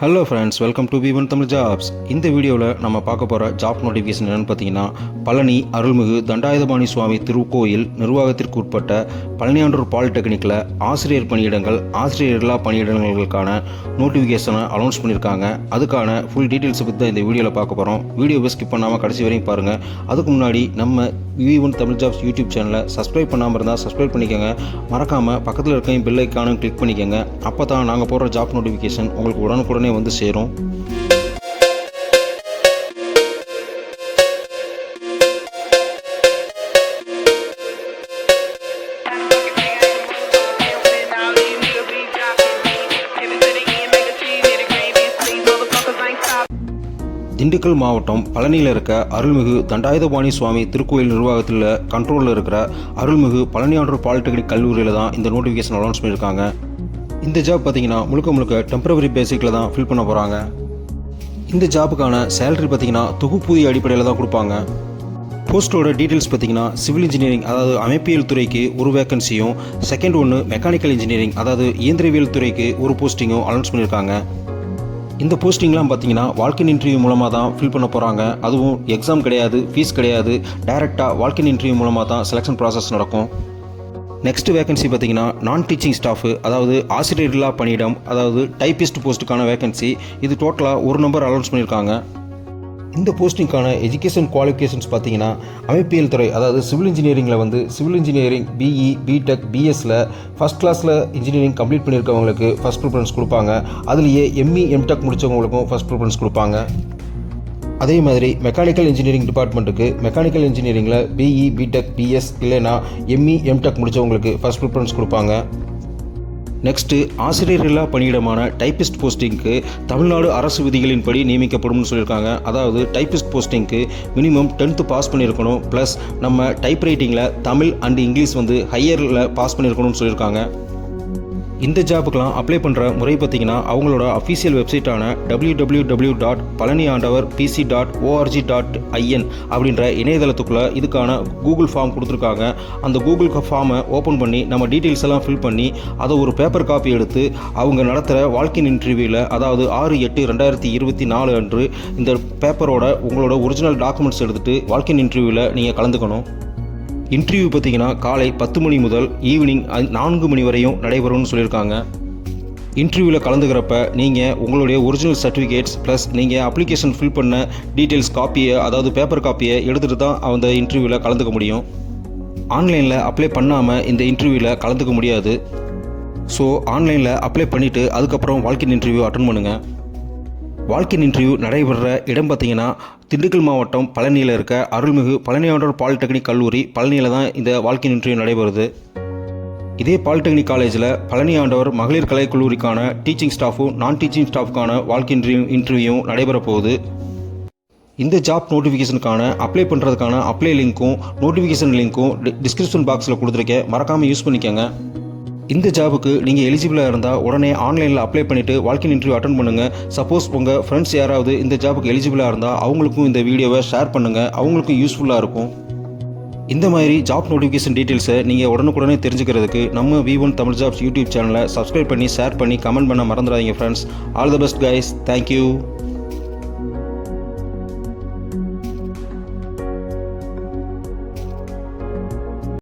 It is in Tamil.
Hello friends, welcome to V1 Tamil jobs. இந்த வீடியோவில் நம்ம பார்க்க போகிற ஜாப் நோட்டிஃபிகேஷன் என்னென்னு பார்த்தீங்கன்னா, பழனி அருள்மிகு தண்டாயுதபாணி சுவாமி திருக்கோயில் நிர்வாகத்திற்கு உட்பட்ட பழனியாண்டூர் பாலிடெக்னிக்கில் ஆசிரியர் பணியிடங்கள், ஆசிரியர்களா பணியிடங்களுக்கான நோட்டிஃபிகேஷனை அனௌன்ஸ் பண்ணியிருக்காங்க. அதுக்கான ஃபுல் டீட்டெயில்ஸை பற்றி தான் இந்த வீடியோவில் பார்க்க போகிறோம். வீடியோவை ஸ்கிப் பண்ணாமல் கடைசி வரையும் பாருங்கள். அதுக்கு முன்னாடி நம்ம V1 தமிழ் ஜாப்ஸ் யூடியூப் சேனலை சப்ஸ்கிரைப் பண்ணாமல் இருந்தால் சப்ஸ்கிரைப் பண்ணிக்கோங்க. மறக்காமல் பக்கத்தில் இருக்க பெல் ஐக்கானும் கிளிக் பண்ணிக்கோங்க. அப்போ தான் நாங்கள் போடுற ஜாப் நோட்டிஃபிகேஷன் உங்களுக்கு உடனுக்குடனே வந்து சேரும். திண்டுக்கல் மாவட்டம் பழனியில் இருக்க அருள்மிகு தண்டாயுதபாணி சுவாமி திருக்கோயில் நிர்வாகத்தில் கண்ட்ரோலில் இருக்கிற அருள்மிகு பழனியாண்டூர் பாலிடெக்னிக் கல்லூரியில் தான் இந்த நோட்டிஃபிகேஷன் அனௌன்ஸ் பண்ணியிருக்காங்க. இந்த ஜாப் பார்த்தீங்கன்னா முழுக்க டெம்பரவரி பேசிக்கில் தான் ஃபில் பண்ண போகிறாங்க. இந்த ஜாப்புக்கான சேலரி பார்த்தீங்கன்னா தொகுப்பூதிய அடிப்படையில் தான் கொடுப்பாங்க. போஸ்ட்டோட டீட்டெயில்ஸ் பார்த்தீங்கன்னா சிவில் இன்ஜினியரிங் அதாவது அமைப்பியல் துறைக்கு ஒரு வேக்கன்சியும், செகண்ட் ஒன்று மெக்கானிக்கல் இன்ஜினியரிங் அதாவது இயந்திரவியல் துறைக்கு ஒரு போஸ்டிங்கும் அனௌன்ஸ் பண்ணியிருக்காங்க. இந்த போஸ்டிங்லாம் பார்த்தீங்கன்னா வால்கின் இன்டர்வியூ மூலமாக தான் ஃபில் பண்ண போகிறாங்க. அதுவும் எக்ஸாம் கிடையாது, ஃபீஸ் கிடையாது, டைரெக்டாக வால்கின் இன்டர்வியூ மூலமாக தான் செலெக்ஷன் ப்ராசஸ் நடக்கும். நெக்ஸ்ட் வேகன்சி பார்த்தீங்கன்னா நான் டீச்சிங் ஸ்டாஃபு அதாவது ஆசிரியர்களா பணியிடம் அதாவது டைப்பிஸ்ட் போஸ்ட்டுக்கான வேகன்சி. இது டோட்டலாக ஒரு நம்பர் அனௌன்ஸ் பண்ணியிருக்காங்க. இந்த போஸ்டிங்கான எஜுகேஷன் குவாலிஃபிகேஷன்ஸ் பார்த்தீங்கன்னா அமைப்பியல் துறை அதாவது சிவில் இன்ஜினியரிங்கில் சிவில் இன்ஜினியரிங் பிஇ, பிடெக், பிஎஸ்சில் ஃபஸ்ட் கிளாஸில் இன்ஜினியரிங் கம்ப்ளீட் பண்ணியிருக்கவங்களுக்கு ஃபஸ்ட் ப்ரிஃபரன்ஸ் கொடுப்பாங்க. அதுலேயே எம்இ, எம்டெக் முடித்தவங்களுக்கும் ஃபஸ்ட் ப்ரிஃபரன்ஸ் கொடுப்பாங்க. அதே மாதிரி மெக்கானிக்கல் இன்ஜினியரிங் டிபார்ட்மெண்ட்டுக்கு மெக்கானிக்கல் இன்ஜினியரிங்கில் பிஇ, பிடெக், பிஎஸ் இல்லைனா எம்இ, எம்டெக் முடித்தவங்களுக்கு ஃபஸ்ட் ப்ரிஃபரன்ஸ் கொடுப்பாங்க. நெக்ஸ்ட்டு ஆசிரியர்களா பணியிடமான டைப்பிஸ்ட் போஸ்டிங்க்கு தமிழ்நாடு அரசு விதிகளின்படி நியமிக்கப்படும்னு சொல்லியிருக்காங்க. அதாவது டைப்பிஸ்ட் போஸ்டிங்க்கு மினிமம் 10th பாஸ் பண்ணியிருக்கணும், ப்ளஸ் நம்ம டைப் ரைட்டிங்கில் தமிழ் அண்ட் இங்கிலீஷ் ஹையரில் பாஸ் பண்ணியிருக்கணும்னு சொல்லியிருக்காங்க. இந்த ஜாப்புக்கெலாம் அப்ளை பண்ணுற முறை பார்த்திங்கன்னா அவங்களோட அஃபீஷியல் வெப்சைட்டான www.palaniaandavar.pc.org.in அப்படின்ற இணையதளத்துக்குள்ளே இதுக்கான கூகுள் ஃபார்ம் கொடுத்துருக்காங்க. அந்த கூகுள் ஃபார்மை ஓப்பன் பண்ணி நம்ம டீட்டெயில்ஸ் எல்லாம் ஃபில் பண்ணி அதை ஒரு பேப்பர் காப்பி எடுத்து அவங்க நடத்துகிற வால்கின் இன்டர்வியூவில் அதாவது 6/8/2024 அன்று இந்த பேப்பரோட உங்களோட ஒரிஜினல் டாக்குமெண்ட்ஸ் எடுத்துகிட்டு வால்கின் இன்டர்வியூவில் நீங்கள் கலந்துக்கணும். இன்டர்வியூ பார்த்தீங்கன்னா காலை 10 மணி முதல் ஈவினிங் 4 மணி வரையும் நடைபெறும்னு சொல்லியிருக்காங்க. இன்டர்வியூவில் கலந்துக்கிறப்ப நீங்கள் உங்களுடைய ஒரிஜினல் சர்டிஃபிகேட்ஸ் ப்ளஸ் நீங்கள் அப்ளிகேஷன் ஃபில் பண்ண டீட்டெயில்ஸ் காப்பியை அதாவது பேப்பர் காப்பியை எடுத்துகிட்டு தான் அந்த இன்டர்வியூவில் கலந்துக்க முடியும். ஆன்லைனில் அப்ளை பண்ணாமல் இந்த இன்டர்வியூவில் கலந்துக்க முடியாது. ஸோ ஆன்லைனில் அப்ளை பண்ணிவிட்டு அதுக்கப்புறம் வால்கின் இன்டர்வியூ அட்டன் பண்ணுங்கள். வால்கின் இன்டர்வியூ நடைபெற இடம் பார்த்தீங்கன்னா திண்டுக்கல் மாவட்டம் பழனியில் இருக்க அருள்மிகு பழனியாண்டூர் பாலிடெக்னிக் கல்லூரி பழனியில் தான் இந்த வால்கின் இன்டர்வியூ நடைபெறுது. இதே பாலிடெக்னிக் காலேஜில் பழனியாண்டவர் மகளிர் கலைக்கல்லூரிக்கான டீச்சிங் ஸ்டாஃபும் நான் டீச்சிங் ஸ்டாஃப்க்கான வால்கின் இன்டர்வியூவும் நடைபெற போகுது. இந்த ஜாப் நோட்டிஃபிகேஷனுக்கான அப்ளை பண்ணுறதுக்கான அப்ளை லிங்க்கும் நோட்டிஃபிகேஷன் லிங்க்கும் டிஸ்கிரிப்ஷன் பாக்ஸில் கொடுத்துருக்கேன், மறக்காமல் யூஸ் பண்ணிக்கோங்க. இந்த ஜாபுக்கு நீங்கள் எலிஜிபிளாக இருந்தால் உடனே ஆன்லைனில் அப்ளை பண்ணிவிட்டு வால்கின் இன்டர்வியூ அட்டன் பண்ணுங்கள். சப்போஸ் உங்கள் ஃப்ரெண்ட்ஸ் யாராவது இந்த ஜாபுக்கு எலிஜிபிளாக இருந்தால் அவங்களுக்கும் இந்த வீடியோவை ஷேர் பண்ணுங்கள், அவங்களுக்கும் யூஸ்ஃபுல்லாக இருக்கும். இந்த மாதிரி ஜாப் நோட்டிஃபிகேஷன் டீட்டெயில்ஸை நீங்கள் உடனுக்குடனே தெரிஞ்சுக்கிறதுக்கு நம்ம V1 தமிழ் ஜாப்ஸ் யூடியூப் சேனலை சப்ஸ்கிரைப் பண்ணி ஷேர் பண்ணி கமெண்ட் பண்ண மறந்துடாதீங்க friends. All the best guys, thank you.